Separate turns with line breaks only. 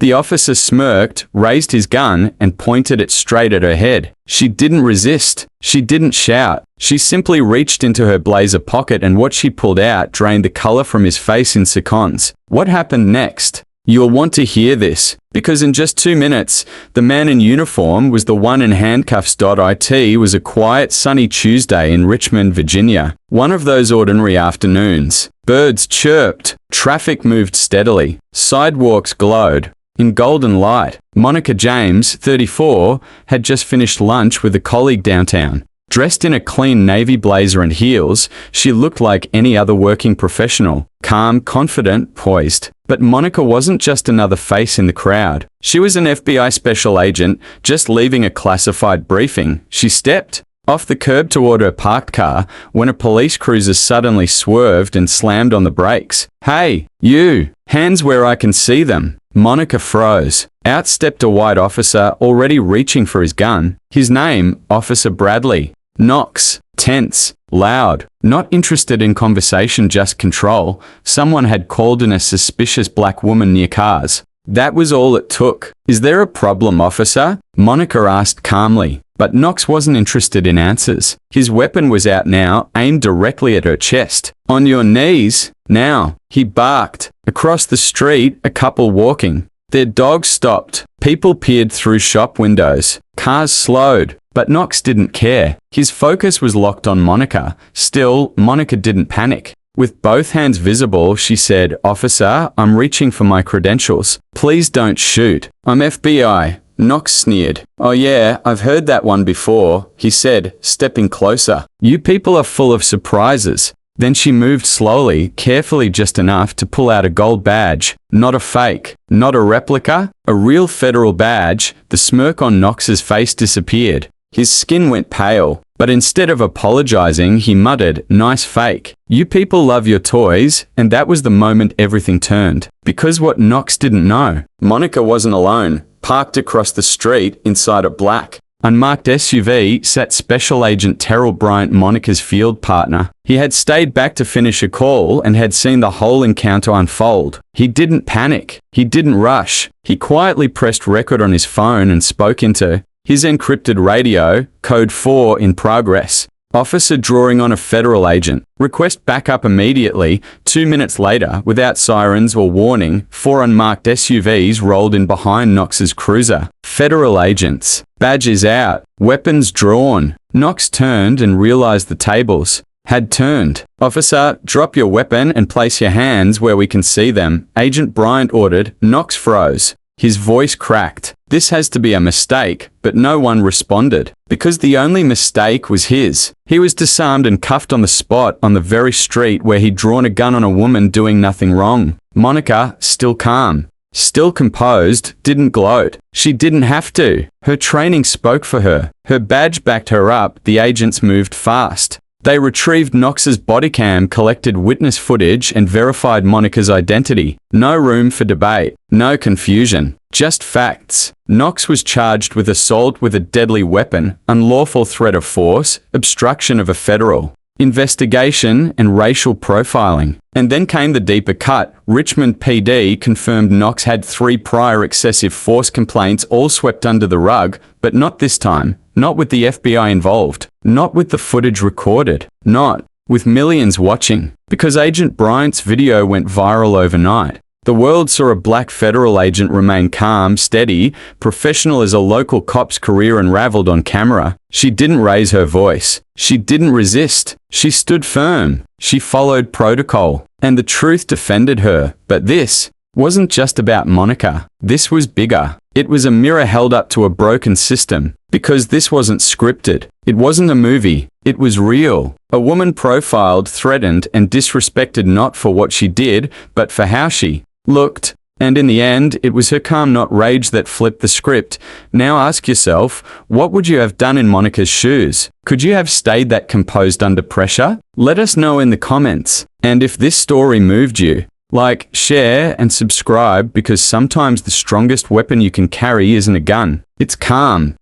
The officer smirked, raised his gun, and pointed it straight at her head. She didn't resist. She didn't shout. She simply reached into her blazer pocket, and what she pulled out drained the color from his face in seconds. What happened next? You'll want to hear this, because in just 2 minutes, the man in uniform was the one in handcuffs. It was a quiet, sunny Tuesday in Richmond, Virginia. One of those ordinary afternoons. Birds chirped. Traffic moved steadily. Sidewalks glowed in golden light. Monica James, 34, had just finished lunch with a colleague downtown. Dressed in a clean navy blazer and heels, she looked like any other working professional, calm, confident, poised. But Monica wasn't just another face in the crowd. She was an FBI special agent, just leaving a classified briefing. She stepped off the curb toward her parked car when a police cruiser suddenly swerved and slammed on the brakes. "Hey, you! Hands where I can see them!" Monica froze. Out stepped a white officer, already reaching for his gun. His name, Officer Bradley. Knox. Tense. Loud. Not interested in conversation, just control. Someone had called in a suspicious black woman near cars. That was all it took. "Is there a problem, officer?" Monica asked calmly. But Knox wasn't interested in answers. His weapon was out now, aimed directly at her chest. "On your knees, now," he barked. Across the street, a couple walking. Their dog stopped. People peered through shop windows. Cars slowed. But Knox didn't care. His focus was locked on Monica. Still, Monica didn't panic. With both hands visible, she said, "Officer, I'm reaching for my credentials. Please don't shoot. I'm FBI." Knox sneered. "Oh yeah, I've heard that one before," he said, stepping closer. "You people are full of surprises." Then she moved slowly, carefully, just enough to pull out a gold badge. Not a fake, not a replica, a real federal badge. The smirk on Knox's face disappeared. His skin went pale, but instead of apologizing, he muttered, "Nice fake. You people love your toys," and that was the moment everything turned. Because what Knox didn't know, Monica wasn't alone. Parked across the street, inside a black, unmarked SUV, sat Special Agent Terrell Bryant, Monica's field partner. He had stayed back to finish a call and had seen the whole encounter unfold. He didn't panic. He didn't rush. He quietly pressed record on his phone and spoke into his encrypted radio, code 4 in progress. Officer drawing on a federal agent. Request backup immediately. 2 minutes later, without sirens or warning, 4 unmarked SUVs rolled in behind Knox's cruiser. Federal agents. Badges out. Weapons drawn. Knox turned and realized the tables had turned. "Officer, drop your weapon and place your hands where we can see them," Agent Bryant ordered. Knox froze. His voice cracked. This has to be a mistake, but no one responded. Because the only mistake was his. He was disarmed and cuffed on the spot, on the very street where he'd drawn a gun on a woman doing nothing wrong. Monica, still calm, still composed, didn't gloat. She didn't have to. Her training spoke for her. Her badge backed her up. The agents moved fast. They retrieved Knox's bodycam, collected witness footage, and verified Monica's identity. No room for debate. No confusion. Just facts. Knox was charged with assault with a deadly weapon, unlawful threat of force, obstruction of a federal investigation, and racial profiling. And then came the deeper cut. Richmond PD confirmed Knox had 3 prior excessive force complaints, all swept under the rug, but not this time. Not with the FBI involved. Not with the footage recorded. Not with millions watching. Because Agent Bryant's video went viral overnight. The world saw a black federal agent remain calm, steady, professional as a local cop's career unraveled on camera. She didn't raise her voice. She didn't resist. She stood firm. She followed protocol. And the truth defended her. But this wasn't just about Monica. This was bigger. It was a mirror held up to a broken system. Because this wasn't scripted. It wasn't a movie. It was real. A woman profiled, threatened, and disrespected not for what she did, but for how she looked. And in the end, it was her calm, not rage, that flipped the script. Now ask yourself, what would you have done in Monica's shoes? Could you have stayed that composed under pressure? Let us know in the comments. And if this story moved you, like, share, and subscribe, because sometimes the strongest weapon you can carry isn't a gun. It's calm.